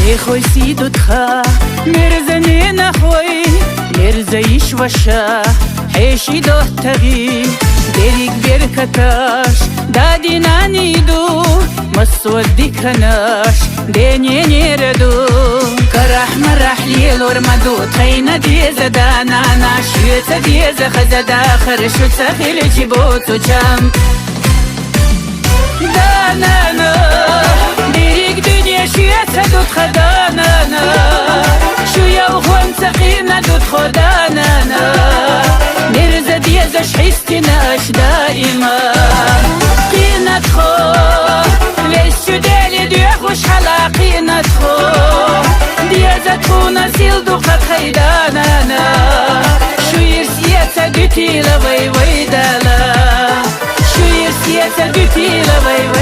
خوي سيدو تخا مرزني نخوي مرزيش وشا حيشي دو تغي ديريك بيركتاش دادي نانيدو مسودي كناش ديني نيردو كرح مرح ليل ورمدو تخينا ديزة دانانا شيوتا ديزة خزدا خرشو تسخيل جيبوتو جام دانانا ديريك دنيا شيوتا دوت خدانانا شويا وخوان سقينا دوت خدانانا نرزة ديزة شحيستناش دائما قينا تخو ليش شو دالي ديوخ وش حلاقينا تخو ديزة تخونا سيل دو قد خيدانانا شو يرسيتا دوتي لوي ويدالا شو يرسيتا دوتي لوي